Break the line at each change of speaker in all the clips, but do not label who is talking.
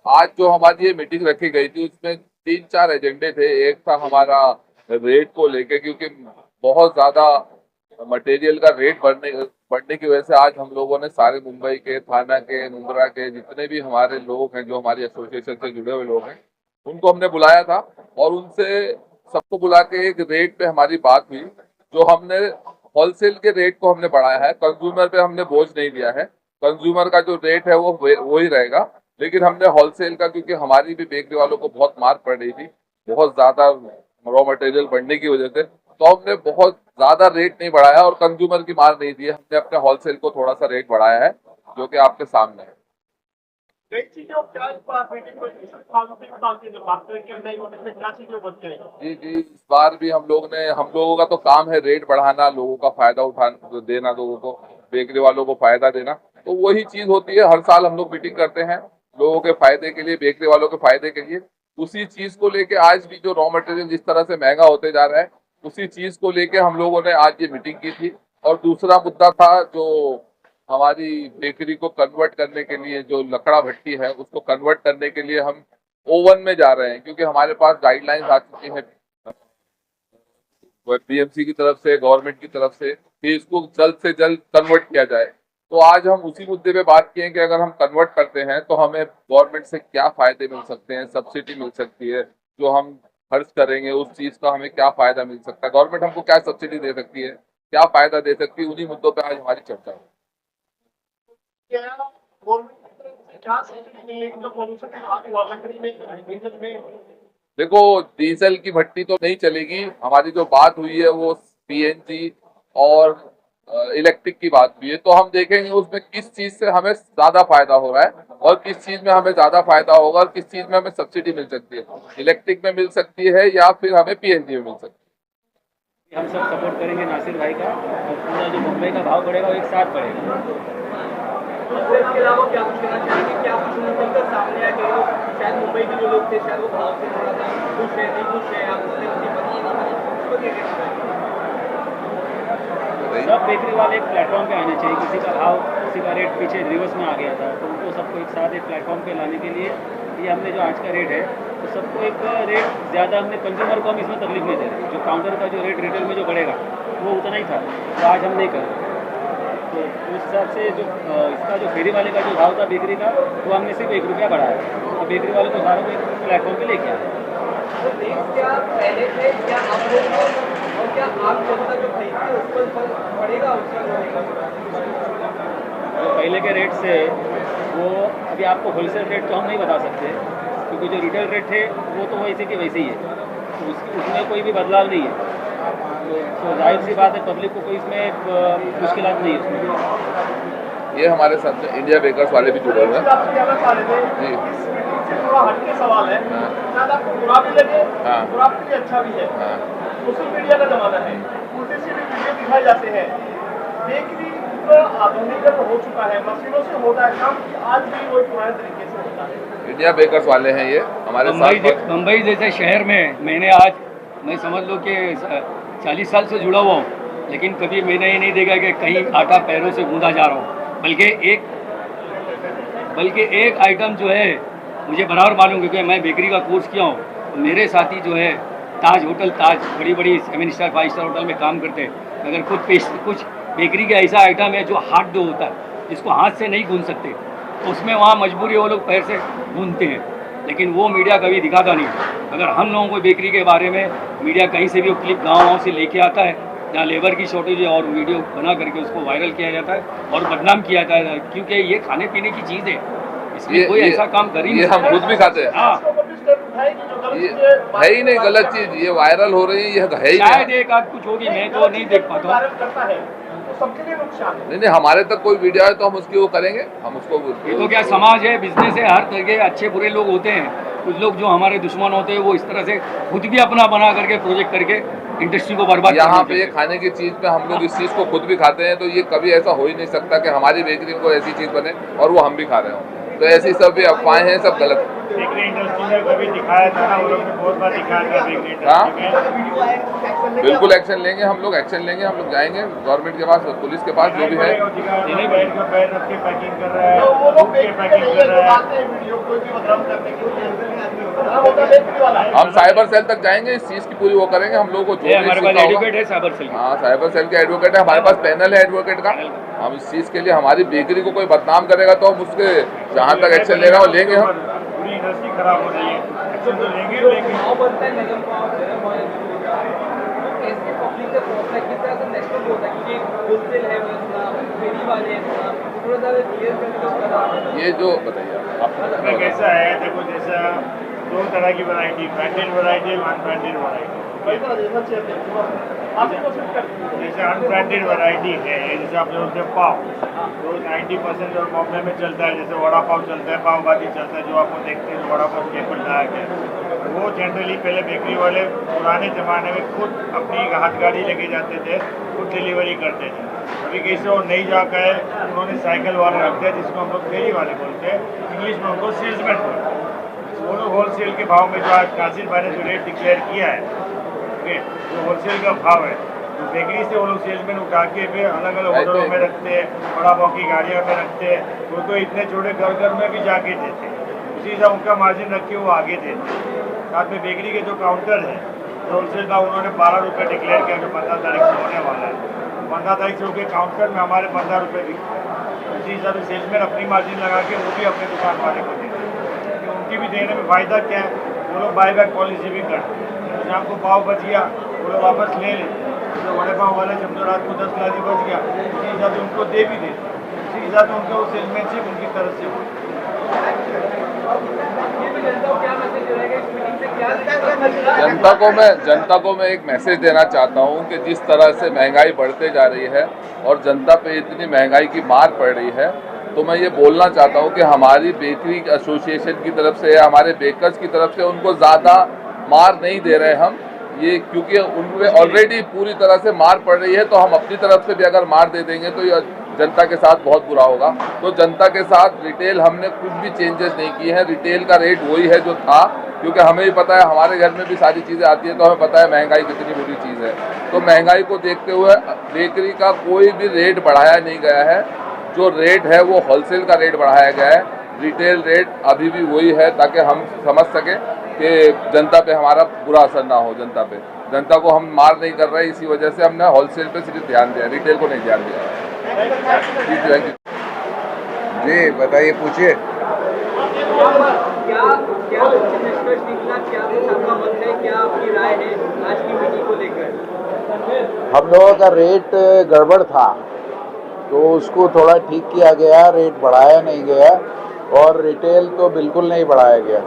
आज जो हमारी ये मीटिंग रखी गई थी उसमें 3-4 एजेंडे थे। एक था हमारा रेट को लेके, क्योंकि बहुत ज्यादा मटेरियल का रेट बढ़ने की वजह से आज हम लोगों ने सारे मुंबई के, थाना के, मुंब्रा के जितने भी हमारे लोग हैं, जो हमारी एसोसिएशन से जुड़े हुए लोग हैं, उनको हमने बुलाया था और उनसे सबको बुला के एक रेट पे हमारी बात हुई। जो हमने होलसेल के रेट को हमने बढ़ाया है, कंज्यूमर पे हमने बोझ नहीं दिया है। कंज्यूमर का जो रेट है वो ही रहेगा, लेकिन हमने होलसेल का, क्योंकि हमारी भी बेकरी वालों को बहुत मार पड़ रही थी बहुत ज्यादा रॉ मटेरियल बढ़ने की वजह से, तो हमने बहुत ज्यादा रेट नहीं बढ़ाया और कंज्यूमर की मार नहीं दी है। हमने अपने होलसेल को थोड़ा सा रेट बढ़ाया है, जो कि आपके सामने है। जी जी, इस बार भी हम लोगों का तो काम है रेट बढ़ाना, लोगों का फायदा उठाना, देना, लोगों को, बेकरी वालों को फायदा देना। तो वही चीज होती है, हर साल हम लोग मीटिंग करते हैं लोगों के फायदे के लिए, बेकरी वालों के फायदे के लिए। उसी चीज को लेके आज भी जो रॉ मटेरियल जिस तरह से महंगा होते जा रहा है, उसी चीज को लेके हम लोगों ने आज ये मीटिंग की थी। और दूसरा मुद्दा था जो हमारी बेकरी को कन्वर्ट करने के लिए, जो लकड़ा भट्टी है उसको कन्वर्ट करने के लिए हम ओवन में जा रहे हैं, क्योंकि हमारे पास गाइडलाइंस आ चुकी है बीएमसी की तरफ से, गवर्नमेंट की तरफ से, कि इसको जल्द से जल्द कन्वर्ट किया जाए। तो आज हम उसी मुद्दे पे बात किए कि अगर हम कन्वर्ट करते हैं तो हमें गवर्नमेंट से क्या फायदे मिल सकते हैं, सब्सिडी मिल सकती है, जो हम खर्च करेंगे उस चीज का हमें क्या फायदा मिल सकता है, गवर्नमेंट हमको क्या सब्सिडी दे सकती है, क्या फायदा दे सकती है, उन्हीं मुद्दों पे आज हमारी चर्चा है। देखो, डीजल की भट्टी तो नहीं चलेगी। हमारी जो बात हुई है वो सीएनजी और इलेक्ट्रिक की बात हुई है। तो हम देखेंगे उसमें किस चीज से हमें ज्यादा फायदा हो रहा है और किस चीज में हमें ज्यादा फायदा होगा और किस चीज में हमें सब्सिडी मिल सकती है, इलेक्ट्रिक में मिल सकती है या फिर हमें पीएनजी में मिल सकती है।
हम सब सपोर्ट करेंगे नासिर भाई का, और पूरा जो मुंबई का भाव बढ़ेगा वो एक साथ बढ़ेगा।
इसके अलावा क्या कुछ कहना चाहेंगे, क्या कुछ निकलकर सामने आया कि शायद मुंबई के जो लोग थे शायद वो भाव से थोड़ा सा खुश है, नहीं खुश है, आप उसने उनकी बनी नहीं
सब बेकरी वाले एक प्लेटफॉर्म पे आने चाहिए। किसी का भाव, किसी का रेट पीछे रिवर्स में आ गया था, तो उनको सबको एक साथ एक प्लेटफॉर्म पे लाने के लिए ये हमने जो आज का रेट है, तो सबको एक रेट ज़्यादा, हमने कंज्यूमर को हम इसमें तकलीफ नहीं दे रहे। जो काउंटर का जो रेट रिटेल में जो बढ़ेगा वो उतना ही था, तो आज हम नहीं कर रहे। तो उस हिसाब से जो इसका जो फेरी वाले का जो भाव था बेकरी का, वो हमने सिर्फ ₹1 बढ़ाया और बेकरी वालों को सारों को एक प्लेटफॉर्म पे लेके आए।
क्या पहले थे, क्या आप लोग और क्या आप जनता जो खरीदते हैं उस पर पड़ेगा उसका
जो पहले के रेट से वो अभी आपको होलसेल रेट तो हम नहीं बता सकते, क्योंकि जो रिटेल रेट थे वो तो वैसे के वैसे ही है, तो उसमें कोई भी बदलाव नहीं है। तो जाहिर सी बात है, पब्लिक को कोई इसमें मुश्किलात नहीं है उसमें।
ये हमारे साथ इंडिया बेकर्स वाले भी जुड़े हुए हैं जी।
थोड़ा हटके सवाल है, शायद आपको बुरा भी लगे, बुरा भी अच्छा भी है। सोशल मीडिया का जमाना है, उल्टे से भी वीडियो दिखाए जाते हैं। बेकरी आधुनिकरण हो चुका है, मशीनों से होता है काम, आज भी वो पुराने तरीके से होता है।
इंडिया बेकर्स वाले हैं ये हमारे साथ।
मुंबई जैसे शहर में मैं समझ लो कि 40 साल से जुड़ा हुआ हूँ, लेकिन कभी मैंने ये नहीं देखा कि कहीं आटा पैरों से गूंदा जा रहा हूँ। बल्कि एक आइटम जो है मुझे बराबर मालूम, क्योंकि मैं बेकरी का कोर्स किया हूँ। तो मेरे साथी जो है ताज बड़ी 7 स्टार 5 स्टार होटल में काम करते हैं, अगर कुछ बेकरी का ऐसा आइटम है जो हाथ दो होता है, जिसको हाथ से नहीं गूंद सकते, तो उसमें वहाँ मजबूरी वो लोग पैर से गूंदते हैं, लेकिन वो मीडिया कभी दिखाता नहीं। अगर हम लोगों को बेकरी के बारे में मीडिया कहीं से भी वो क्लिप गाँव से लेके आता है जहाँ लेबर की शॉर्टेज है, और वीडियो बना करके उसको वायरल किया जाता है और बदनाम किया जाता है, क्योंकि ये खाने पीने की चीज़ है, इसमें कोई ऐसा काम कर ही नहीं।
ये हम खुद भी खाते हैं। ये है ही नहीं गलत चीज, ये वायरल हो रही है, ये है ही
शायद एक आध कुछ होगी, मैं तो नहीं देख पाता।
नहीं, हमारे तक कोई वीडियो है तो हम उसकी वो करेंगे, हम उसको।
ये तो क्या समाज है, बिजनेस है, हर तरह के अच्छे बुरे लोग होते हैं। कुछ लोग जो हमारे दुश्मन होते हैं वो इस तरह से खुद भी अपना बना करके प्रोजेक्ट करके इंडस्ट्री को बर्बाद।
यहाँ पे खाने की चीज पे हम लोग इस चीज को खुद भी खाते हैं, तो ये कभी ऐसा हो ही नहीं सकता कि हमारी बेकरी को ऐसी चीज बने और वो हम भी खा रहे हो। तो ऐसी सब भी अफवाहें हैं, सब गलत है।
बेकरी इंडस्ट्री में कभी दिखाया था ना, वो लोग ने बहुत बार दिखाया था बेकरी इंडस्ट्री में।
बिल्कुल एक्शन लेंगे, हम लोग एक्शन लेंगे, हम लोग जाएंगे गवर्नमेंट के पास, पुलिस के पास, जो भी है।
बैठ का पैर रख के पैकिंग कर रहा है,
तो वो लोग
पैकिंग कर रहा है।
वीडियो कोई भी बदनाम करने की बदनाम होता है बेकरी वाला है।
हम साइबर सेल तक जाएंगे, इस चीज की पूरी वो करेंगे, हम लोगों को जो भी
हमारे पास
सीखा होगा।
एडवोकेट है साइबर सेल
हाँ, साइबर सेल के एडवोकेट है, हमारे पास पैनल है एडवोकेट का। हम इस चीज के लिए, हमारी बेकरी को कोई बदनाम करेगा तो हम उसके जहाँ तक एक्शन लेना हो लेंगे हम।
पूरी इंडस्ट्री खराब हो रही है, एक्शन तो लेंगे ही लेंगे।
ये जो बताइए आप
इसमें कैसा है, देखो जैसा दो तरह की वैरायटी, ब्रांडेड वैरायटी और अनब्रांडेड वैरायटी। जैसे अनब्रांडेड वैरायटी है, जैसे आप बोलते हैं पाव, तो 90% और बॉम्बे में चलता है, जैसे वड़ा पाव चलता है, पाव भाजी चलता है, जो आपको देखते हैं वड़ा पाव स्टेपल डायट है। वो जनरली पहले बेकरी वाले पुराने ज़माने में खुद अपनी हाथ गाड़ी लेके जाते थे, खुद डिलीवरी करते थे। अभी कैसे वो नई जगह है, उन्होंने साइकिल वाला रख दिया, जिसको हम लोग फेरी वाले बोलते हैं, इंग्लिश में उनको सेल्समैन बोलते हैं। वो लोग होलसेल के भाव में जो आज कासिर भाई ने जो रेट डिक्लेयर किया है, ओके, जो होलसेल का भाव है, तो बेकरी से वो लोग सेल्समैन उठा के फिर अलग अलग होटलों में रखते हैं, बड़ा भाव की गाड़ियों में रखते हैं, वो तो इतने छोटे घर घर में भी जाके देते हैं, उसी हिसाब उनका मार्जिन रख के वो आगे देते हैं। साथ में बेकरी के जो काउंटर है, होलसेल का उन्होंने 12 रुपये डिक्लेयर किया, जो 15 तारीख से होने वाला है। 15 तारीख से उनके काउंटर में हमारे 15 रुपये भी, उसी हिसाब से सेल्समैन अपनी मार्जिन लगा के वो भी अपने दुकान वाले को देते हैं। कि उनकी भी देने में फ़ायदा क्या है, वो लोग बाई बैक पॉलिसी भी करते हैं। जैसे आपको पाव बच गया, वो लोग वापस ले लेते हैं। जो वड़े पाव वाले जब तो रात को 10 लादी बच गया, उसी हिसाब से उनको दे भी देते हैं। उसी हिसाब से उनका वो सेल्समैनशिप उनकी तरफ से हो।
जनता को मैं एक मैसेज देना चाहता हूं कि जिस तरह से महंगाई बढ़ते जा रही है और जनता पे इतनी महंगाई की मार पड़ रही है, तो मैं ये बोलना चाहता हूं कि हमारी बेकरी एसोसिएशन की तरफ से या हमारे बेकर्स की तरफ से उनको ज़्यादा मार नहीं दे रहे हम, ये क्योंकि उनमें ऑलरेडी पूरी तरह से मार पड़ रही है, तो हम अपनी तरफ से भी अगर मार दे देंगे तो ये जनता के साथ बहुत बुरा होगा। तो जनता के साथ रिटेल हमने कुछ भी चेंजेस नहीं किए हैं, रिटेल का रेट वही है जो था, क्योंकि हमें भी पता है, हमारे घर में भी सारी चीज़ें आती हैं, तो हमें पता है महंगाई कितनी बुरी चीज़ है। तो महंगाई को देखते हुए बेकरी का कोई भी रेट बढ़ाया नहीं गया है, जो रेट है वो होलसेल का रेट बढ़ाया गया है, रिटेल रेट अभी भी वही है, ताकि हम समझ सकें कि जनता पे हमारा बुरा असर ना हो। जनता को हम मार नहीं कर रहे, इसी वजह से हमने होलसेल पे सिर्फ ध्यान दिया, रिटेल को नहीं ध्यान दिया।
जी बताइए, पूछिए।
क्या निष्कर्ष निकला, क्या आपका मत है, क्या आपकी राय है आज की मीटिंग को लेकर?
हम लोगों का रेट गड़बड़ था, तो उसको थोड़ा ठीक किया गया, रेट बढ़ाया नहीं गया और रिटेल तो बिल्कुल नहीं बढ़ाया गया।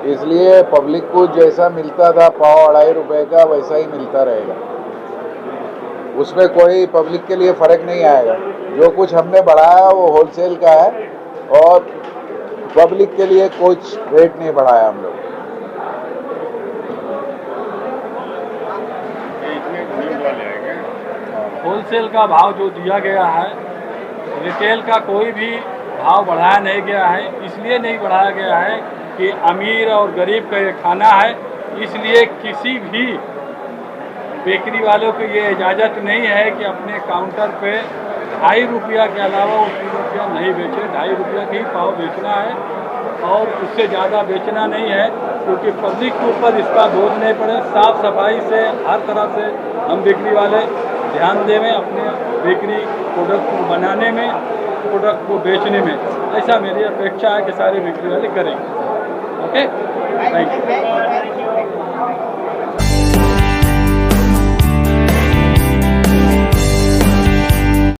इसलिए पब्लिक को जैसा मिलता था पाव 2.5 रुपये का, वैसा ही मिलता रहेगा, उसमें कोई पब्लिक के लिए फ़र्क नहीं आएगा। जो कुछ हमने बढ़ाया वो होलसेल का है और पब्लिक के लिए कुछ रेट नहीं बढ़ाया हम लोग।
होलसेल का भाव जो दिया गया है, रिटेल का कोई भी भाव बढ़ाया नहीं गया है। इसलिए नहीं बढ़ाया गया है कि अमीर और गरीब का ये खाना है, इसलिए किसी भी बेकरी वालों को ये इजाज़त नहीं है कि अपने काउंटर पे 2.5 रुपया के अलावा वो 3 रुपया नहीं बेचे। 2.5 रुपया के ही पाव बेचना है और उससे ज़्यादा बेचना नहीं है, क्योंकि पब्लिक के ऊपर इसका बोझ नहीं पड़े। साफ़ सफाई से हर तरह से हम बेकरी वाले ध्यान देवें अपने बेकरी प्रोडक्ट को बनाने में, प्रोडक्ट को बेचने में। ऐसा मेरी अपेक्षा है कि सारे बेकरी वाले करें। Okay, thank you.